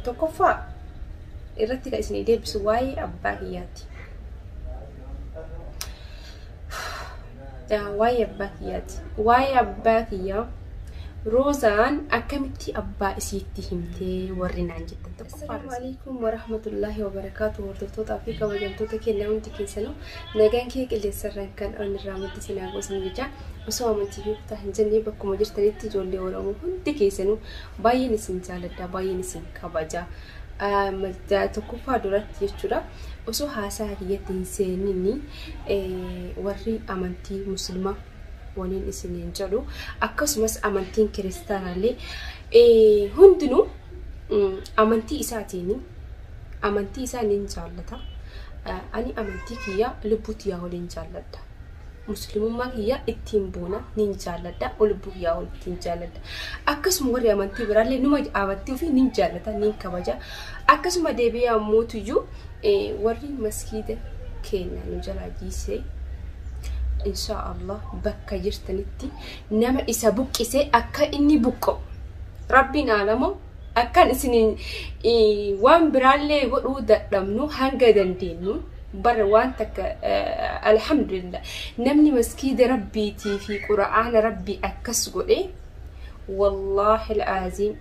tokkoffaa irratti kan isin deebisu waa'ee abbaa kiyyaati. Waa'ee abbaa kiyyaa Roozaan akkamitti abbaa isiitti himtee warri naan jettan tokko. Assalaamu alaykum wa rahmatullahi wa barakaatuh. Hordoftoota fi kabajamtoota keenya hundi keessanuu nagaan kee qilleensarraan kan irraa maddi sinaa gosan bichaa osoo amantii fi kutaa hin jennee bakkuma jirtanitti ijoollee Oromoo hundi keessanuu baay'een isin jaaladha, baay'een isin kabaja. Tokkoffaa duratti jechuudha osoo haasaa kiyyatti hin seenini warri amantii muslimaa waniin isiniin jedhu akkasumas amantiin kiristaanaallee hundinuu amantii isaatiin amantii isaaniin jaallata. Ani amantii kiyya lubbuutti yaa waliin jaalladha. Muslimummaa kiyya ittiin boona nin jaalladha, lubbuu kiyya waliin jaalladha. Akkasuma warri amantii biraallee numa amantii ofii nin jaallata, nin kabaja. Akkasuma deebi'ee ammoo warri masgiida keenya nu jalaa jiisee inshallah bakka jirtanitti nama isa buqqisee akka inni buqqo rabbiin alamoo akkan isiniin waan biraallee godhuu dadhabnu hanga dandeenyu bara waan takka alhamdulillah namni masgiida rabbiitii fi qura'aana rabbii akkas godhe wallahi alazim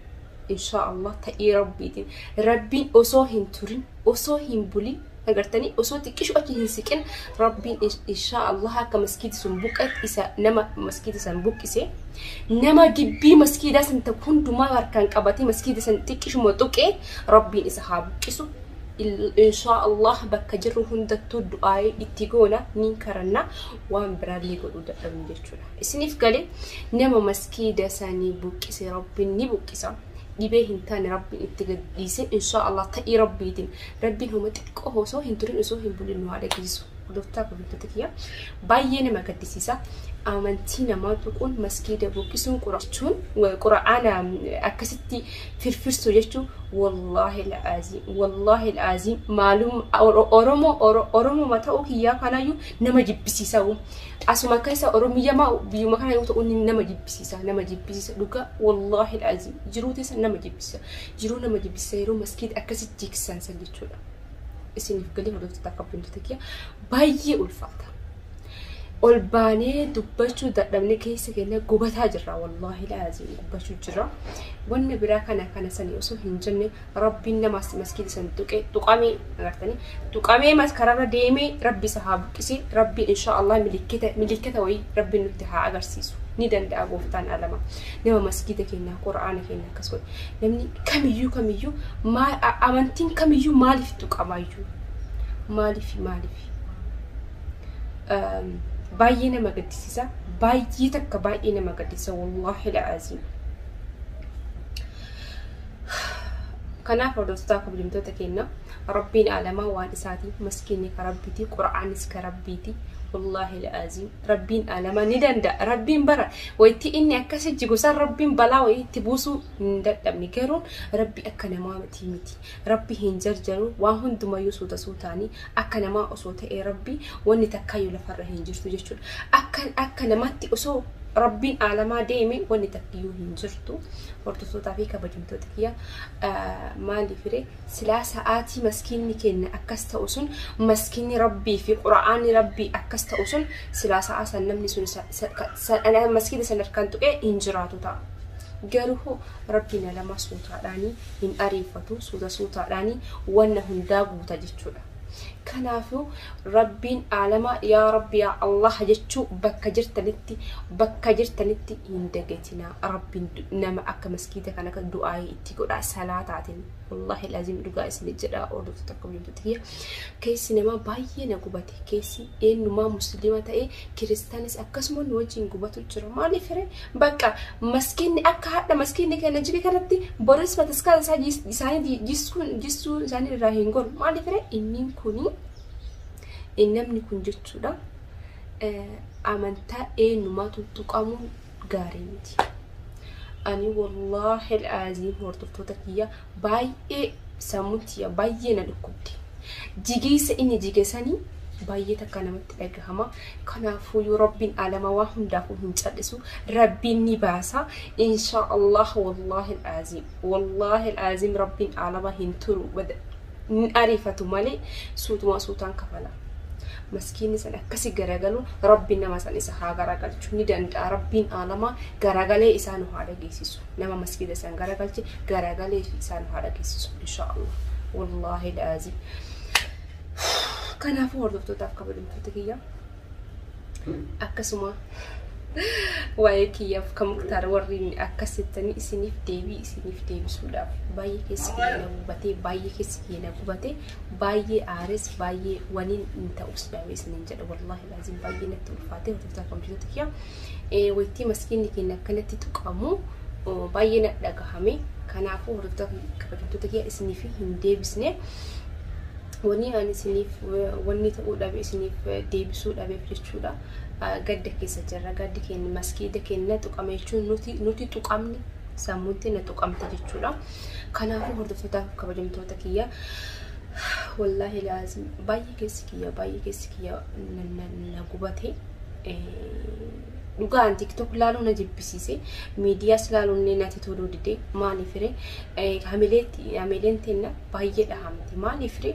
inshallah ta'ii rabbiitiin rabbiin osoo hin turin osoo hin bulin agartanii osoo xiqqishu achi hin siqin rabbiin inshallah akka masgiida sun buqqat isa nama masgiida san buqqise nama gibbii masgiida san hundumaa harkaan qabatee masgiida san xiqqishu moxuqee rabbiin isa haa buqqisu inshallah bakka jirru hundattuu du'aa'ee itti goona nin karanna waan biraallee godhuu dadhabnu jechuudha. Isiniif galee nama masgiida sanii buqqise rabbiin ni buqqisa. Dibee hin taane rabbiin itti gadhiise inshallah ta'ii rabbiitiin rabbiin homa xiqqoo osoo hin turin osoo hin bulin nu haa dhageessu. Hordoftoota kiyya baay'ee nama gaddisiisa. Amantii namaa tuquun masgiida buqqisuun qura'aana akkasitti firfirsu jechuun wallahi al'aazim maalum Oromoo ta'uu kiyyaa kanaayyuu nama jibbisiisa. Asuma keessa Oromiyyaa biyyuma kana yoo ta'u nama jibbisiisa dhugaa wallahi al'aazim jiruu teessa nama jibbisiisa yeroo masgiida akkasitti jigsan san jechuudha. Isiniif galee hordoftoota kabajamtoota kiyya baay'ee ulfaata. Olbaanee dubbachuu dadhabne keessa keenya gubataa jirra wallahi alazim gubbachuu jira. Wanni biraa kana sanii osoo hin jenne rabbiin nama masgiida san tuqamee agartanii tuqamee maskararra deemee rabbi isa haa buqqisee rabbiin inshallah milikkata wayii rabbiin nutti haa agarsiisu ni danda'a gooftaan alama. Nama masgiida keenya qura'aana keenya akkas godhe namni kamiyyuu amantiin kamiyyuu maaliif tuqamaayyuu maaliif baay'ee nama gaddisiisa baay'ee takka baay'ee nama gaddisiisa wallahi alazim. Kanaaf hordoftoota kabajamtoota keenya rabbiin alamaa waan isaatii maskiinni ka rabbiiti qura'aanis ka rabbiiti wallahi alazim rabbiin alamaa ni danda'a. Rabbiin bara wayitti inni akkasi jigusan rabbiin balaa wayitti buusuu hin dadhabne garuu rabbi akka namaa miti rabbi hin jarjaru waan hundumayyuu suutaanii akka namaa osoo ta'ee rabbi wanni takkaayyuu lafarra hin jirtu jechuudha. Akka namaatti osoo rabbiin alamaa deeme wanni takkiyyuu hin jirtu. Hordoftoota fi kabajamtoota kiyya maaliif silaa sa'aatii maskiinni keenya akkas ta'u sun maskiinni rabbii fi qura'aanni rabbii akkas ta'u sun silaa sa'aa san namni sun maskiida san harkaan tuqee hin jiraatu ta'a. Garuu rabbiin alamaa suutaadhaanii hin ariifatu suutaadhaanii wanna hundaa guuta jechuudha. Kanaafuu rabbiin alamaa yaa rabbi yaa Allah jechuu bakka jirtanitti hin dagatinaa. Rabbiin nama akka masgiida kana kan du'aa'ee itti godhaa salaataatiin wallahi alazim dhugaa isin jedhaa hordoftoota kabajamtoota kiyya keessi namaa baay'ee na gubate keessi eenyumaa muslima ta'ee kiristaanis akkasuma nu wajjin gubatu jira. Maaliif bakka masgiidni akka hadha masgiidni keenya jibi kanatti boris bataskaasa isaanii jissuu isaanii irraa hin goru. Maaliif inni kuni namni kun jechuudha amantaa eenyumaa tuttuqamuun gaarii miti. Ani wallahi alazim hordoftoota kiyya baay'ee sammuutti baay'ee na dhukkubde. Jigeessa inni jigeessanii باية كنمت أجهما كنافو ربين على ما وهم دافوهم تلسو ربين نباسا إن شاء الله والله العظيم ربين على ما هنترو بد عرفة مالي صوت ما صوتان كفلا مسكين سنة كسي جرجلو ربنا مثلا إسحاق جرجل شوني دند ربين على ما جرجله إسانو هذا جيسيسو نما مسكين سان جرجلتي جرجله إسانو هذا جيسيسو إن شاء الله والله العظيم كان فور دكتور قبل المفتكية أكسما ويكي كم كتار ورين أكستني سنيف ديبي سودا باي كسكينا بوبتي باي كسكينا بوبتي باي عارس باي ونين انت أسبوعي سننجد والله لازم باي نتوفاته وتفتح كمبيوتركيا ويتي مسكين كنا كانت تقامو باي نتلقاهمي كان فور دكتور قبل المفتكية سنيف هندي بسنة وني أنا سنيف وني تقول أبي سنيف ديب سود أبي فلسطودا قد كيس جرا قد كين مسكين دكين نتوق أميشون نوتي توق أمني سامونتي نتوق أم تجتولا كان أفهم هذا فتاة كبرم توتكيا والله لازم باي كيسكيا نجوبته لقى عن تيك توك لالو نجيب بسيسه ميديا سلالو نناتي تورو دي ما نفري عملين تنا باية لهامتي ما نفري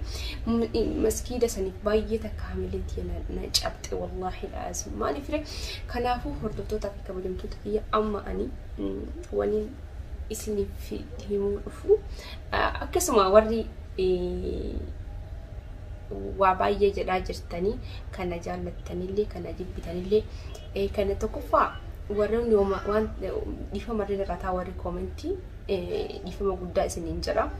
مسكيدة سنف باية تك عملين تنا نجبت والله العظيم ما نفري كنافو هردوتو تاكي كبلم توتكيا أما أني وني اسني في ديمو أفو أكسما وري وباية جدا جرتني كان جالتني لي كان جبتني لي كان تكفى ورن يوم وان ديفا مرينا قطع وري كومنتي ديفا ما قد سننجرا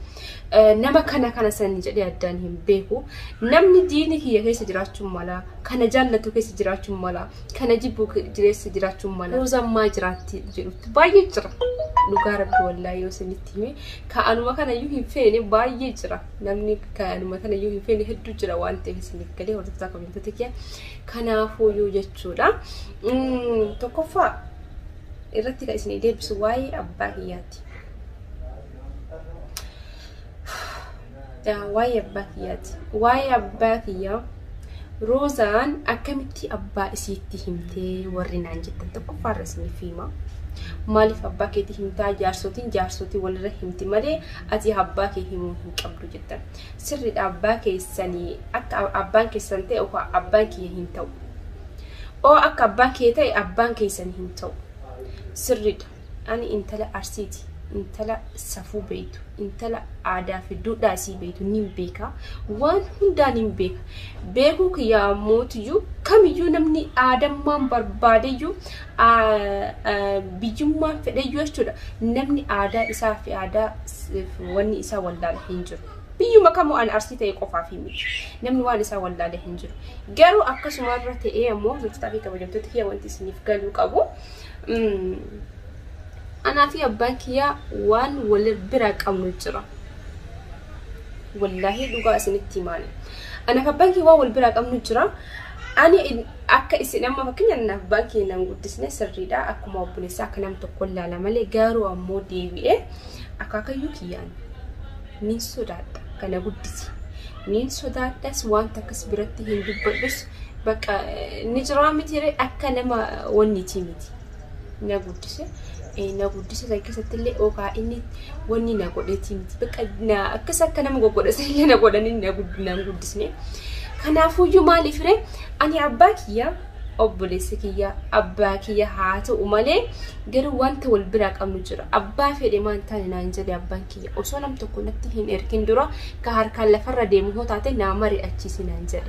نما كان سننجرا يدانهم بيكو نمني ديني هي كيس جراتشم مالا كان جالتو كيس جراتشم مالا كان جيبو جريس جراتشم مالا روزا ما جراتي جرت باي جرا لغارب والله يوسنتيمي كانوا ما كان يوهم فيني باي جرا نمني كانوا ما كان يوهم فيني هدو جرا وانت كيسني كلي ورتاك بنتك كان فو يوجتشولا تكفى إرتك إسني ديب سواي أباكياتي واي أباكيا روزان أكمتي أبا إسيتي همتي ورين عن جدا تكفى رسمي فيما مالي فأباكي تهمتا جارسوتي ولا رحمتي مالي أتي أباكي همون قبل جدا سر أباكي السني أباكي سنتي أو أباكي همتو أو أباكي تاي أباكي سني همتو سر أنا إنتلا أرسيتي إنتلا سفو بيتو إنتلا عادا في دودا سي بيتو نيم بيكا وان هندا نيم بيكا بيكو كيا موت يو كم يو نمني آدم مان بربادي يو بيجو مان فده يو اشتودا نمني آدا إسا في آدا واني إسا والله الحنجر بيجو مكامو أن أرسيتا يقفع في ميت نمني وان إسا والله الحنجر جارو أكسو مرة تأيه مو زلتابي كبجمتو تكيا وانتي سنيف قالو كابو أنا في أبانكيا وان ولا براك أو نجرا والله لقى سنتي مالي أنا في أبانكيا وان ولا براك أو نجرا أنا أكا إسلام ما كنا نبانكي نقول تسنى سريدا أكو ما بنسا كلام تقول لا مالي جارو أمو ديبي أكا كيوكيان نين سودات كنا قد تسي نين سودات داس وان تكسبرتي هندو بس بقى نجرا متيري أكا نما وني تيمتي نقول تسي نقوديس زي كستلي أوكا إني وني نقودتي بقى نا كسر كنا مقودة سهلة نقودني نقوديسني كنا فوجو مالي فري أنا أباكيا أبوليسكيا أباكيا هاتو ومالي غير وانت والبراك أمجرا أبا في دمان تاني نانجلي أباكيا وصولم تكون نتهين إركين درا كهر كلا فرد مهو تاتي نامري أتشيسي نانجلي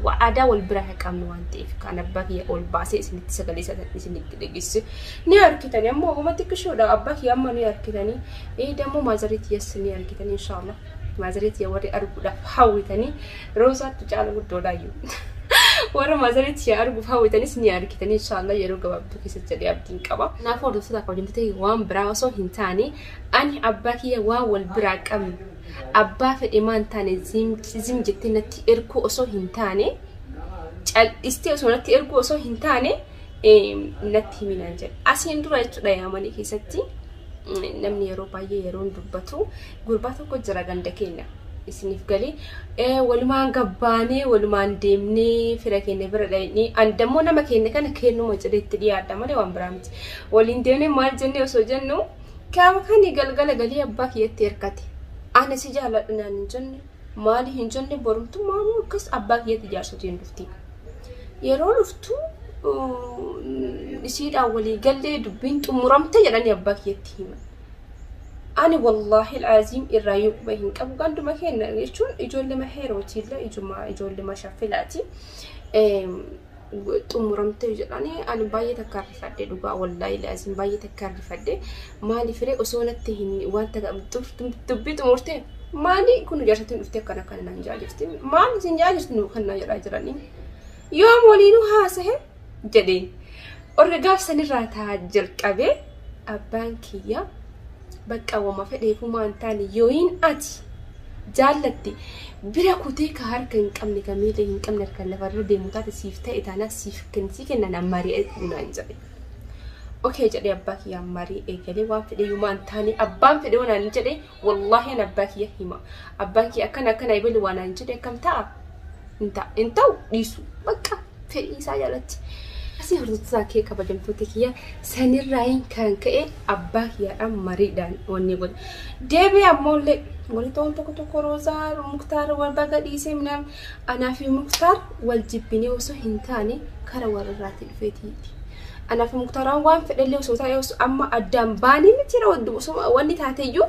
وعدا والبراك أمنو أنتيف كان أباكيا أول باسي سنتي سكاليسة سنتي كدقيس نياركتاني أمو وما تكشو دا أباكيا أما نياركتاني إيه دمو مازريت يس نياركتاني إن شاء الله مازريت يوري أربو دا حاويتاني روزا تجعل ودولايو ورا مازريت يا أربو حاويتاني سنياركتاني إن شاء الله يرو قبابتو كيس جدي أبدين كبا نافور دوستا قولمتي وان براوسو هنتاني أني أباكيا والبراك أمن أبا في إيمان تاني زم جتي نتي إركو أسو هنتاني استي أسو نتي إركو أسو هنتاني نتي من أنجل أسين درا يتودا يامني كيستي نمني يرو بايه يرون دبتو غرباتو كو جرا غندكينا isiniif galee walumaan gabbaanee walumaan deemnee fira keenya bira dhaqnee andammoo nama keenya kana kennuma jedhetti dhiyaadha malee waan biraa miti. Waliin deemnee maal jennee osoo jennu kaama kani galgala galee abbaa kiyyatti hirkate. Ana si jaaladha naan hin jenne maali hin jenne borumtummaa moo akkas abbaa kiyyatti jaarsotiin dhufti. Yeroo dhuftu isiidhaan walii gallee dubbiin xumuramte jedhanii abbaa kiyyatti himan. Ani wallahi alazim irraayyuu quba hin qabu ganduma keenya jechuun ijoollee maheerootiillee ijoollee mashaffilaati. Xumuramte jedhanii ani baay'ee takkaarrifadhe dhugaa wallahi alazim baay'ee takkaarrifadhe maaliif ree osoo natti hin wanta dubbii xumurte maali kun jaarsatiin dhufte akkana kana naan jaajirti maal isin jaajirtu kan na jedhaa jiranii yoom waliinuu haasahe jedheen orga gaafsanirraa taa jalqabee abbaan kiyya bakka wama fedheefuma hin taane yooyin ati jaallatti bira kutee ka harka hin qabne ka miila hin qabne harkaan lafarra deemu taate siif ta'e taanaa siif kennan ammarii naan jedhe. Okey jedhee abbaa kiyya ammarii eegalee waan fedheeyuma hin taane abbaan fedhee waan hin jedhe wallahi an abbaa kiyya hima. Abbaan kiyya akkana eebali waan hin jedhe akkam ta'a? Hin ta'u dhiisu bakka fedhii isaa jalatti. Asii hordoftoota kee kabajamtoota kiyya sanirraayin kan ka'e abbaa kiyyaadhaan mariidhaan wanni godhe. Deebii ammoollee walitoon tokko Roozaa Muktaar wal baga dhiisee minam anaa fi Muktaar wal jibbinee osoo hin taane kara warraatti dhufeetiiti. Anaa fi Muktaaraan waan fedhallee osoo ta'e amma addaan baanii miti wanni taateyyuu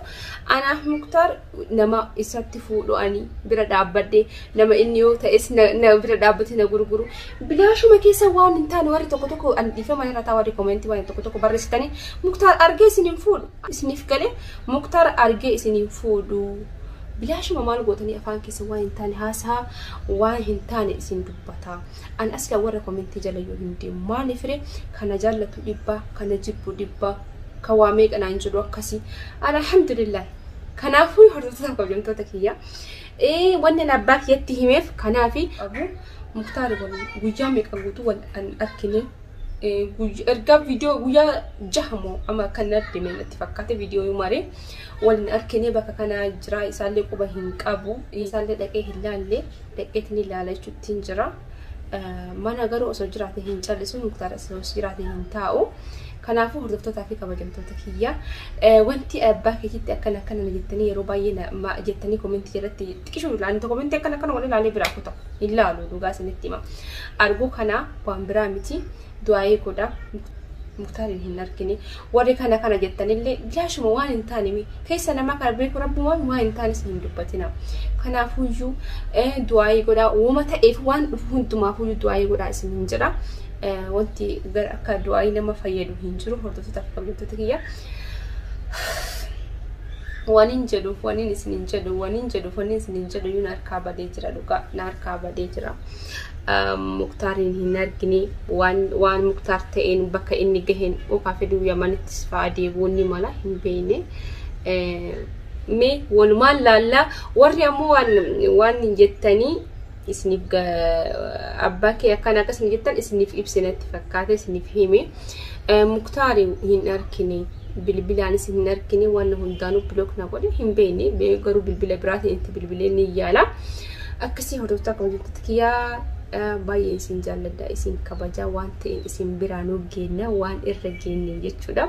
anaa fi Muktaar nama isatti fuudhu'anii bira dhaabbadde nama inni yoo ta'es na bira dhaabbate na gurguru bilaashuma keessa waan hin taane warri tokko an dhiifama irra taa warri koomentii waan tokko barreessitanii Muktaar argee isiniin fuudhu isiniif galee Muktaar argee isiniin fuudhu bilaashuma maal gootanii afaan keessa waan hin taane haasaa waan hin taane isin dubbata. An asla warra koomentii jala yoo hin deemu maaliif ree kana jaallatu dhibbaa kana jibbu dhibbaa ka waa meeqanaan jedhu akkasii alhamdulillah. Kanaafuu hordoftoota kabajamtoota kiyya wanni abbaa kiyyatti himeef kanaafi abu Muktaar guyyaa meeqa guutuu wal arkine erga video guyyaa jahamoo ama kan deemee natti fakkaate video yumaree wal arkine bakka kana jira isaallee quba hin qabu isaallee dhaqee hin laalle dhaqeetni ilaalachuutti hin jira mana garuu osoo jiraate hin callisu Muktaar osoo jiraate hin taa'u. Kanaafuu hordoftoota fi kabajamtoota kiyya wanti abbaa keetitti akkana jettanii yeroo baay'ee jettanii koomentii jalatti xiqqishuu ilaalanii koomentii akkana wal ilaalee biraa kutaa ilaalu dhugaa isinitti hima. Arguu kana waan biraa miti du'aayee godha Muktaar hin arkine warri kana jettanillee bilaashuma waan hin taane keessa namaa kana beeku rabbumaan waan hin taane hin dubbatina. Kanaafuyyuu du'aayee godha uuma ta'eef waan dhufu hundumaafuu du'aayee godha isin hin jedha. Wanti gara akka du'aayee nama fayyadu hin jiru hordoftoota fi kabajamtoota kiyya. Wanin jedhuuf wanin isin hin jedhu yuun harkaa badee jira dhugaa na harkaa badee jira. Muktaarin hin argine waan Muktaar ta'een bakka inni gaheen okaa feduu Yamanittis fa'aa deebi'uun mala hin beekne. Mee walumaan laallaa warri ammoo waan jettanii isiniif abbaa kee akkana akkasuma jettan isiniif ibsinatti fakkaate isiniif hime. Muktaar hin arkine bilbilaanis hin arkine waan hundaanuu block na godhe hin beekne garuu bilbila biraatiin itti bilbilee ni yaala. Akkasii hordoftoota kabajamtoota kiyyaa baay'ee isin jaalladha isin kabaja waan ta'e isin biraanuu geenna waan irra geenye jechuudha.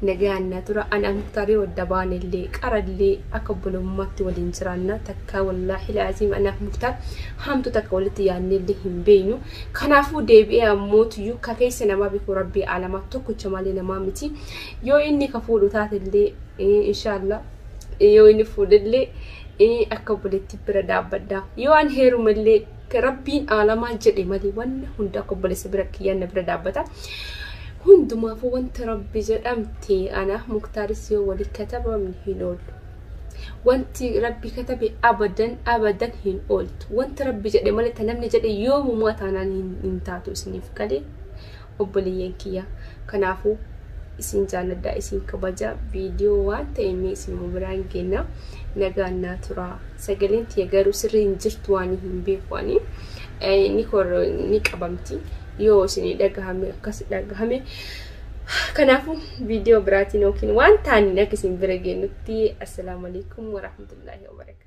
Nagaan na tura ana Muktaar wadda baanillee qarallee akka bolummaatti waliin jiraanna takka wallahi laazim ana Muktaar hamtu takka walitti yaannillee hin beeynu. Kanaafuu deebi'ee ammootu ka keessa namaa biku rabbii alamaa tokkocha malee namaa miti. Yoo inni ka fuudhu taatellee inshallah yoo inni fuudhillee akka boletti bira dhaabbadha. Yoo an heerumallee Rabbiin alamaa jedhe malee wanna hunda akka boleessa bira kiyyaan bira dhaabbata. Hundumaafuu wanti Rabbi jedhamte ana Muktaaris yoo walii katabamne hin oolu. Wanti Rabbi katabe abadan hin ooltu. Wanti Rabbi jedhe malee namni jedhe yoo mumaa taanaan hin taatu isiniif galee obboleeyyan kiyya. Kanaafuu isin jaalladha isin kabaja video waan ta'e mee isin biraan kenna. Nagaan na tura sagaleen tiya garuu sirrii hin jirtu waan hin beekwani ni qabamti yoo isin dhagahame akkas dhagahame. Kanaafuu video biraatiin yookiin waan taaniin akka isin bira geennutti assalamu alaikum wa rahmatullahi wa barakatuh.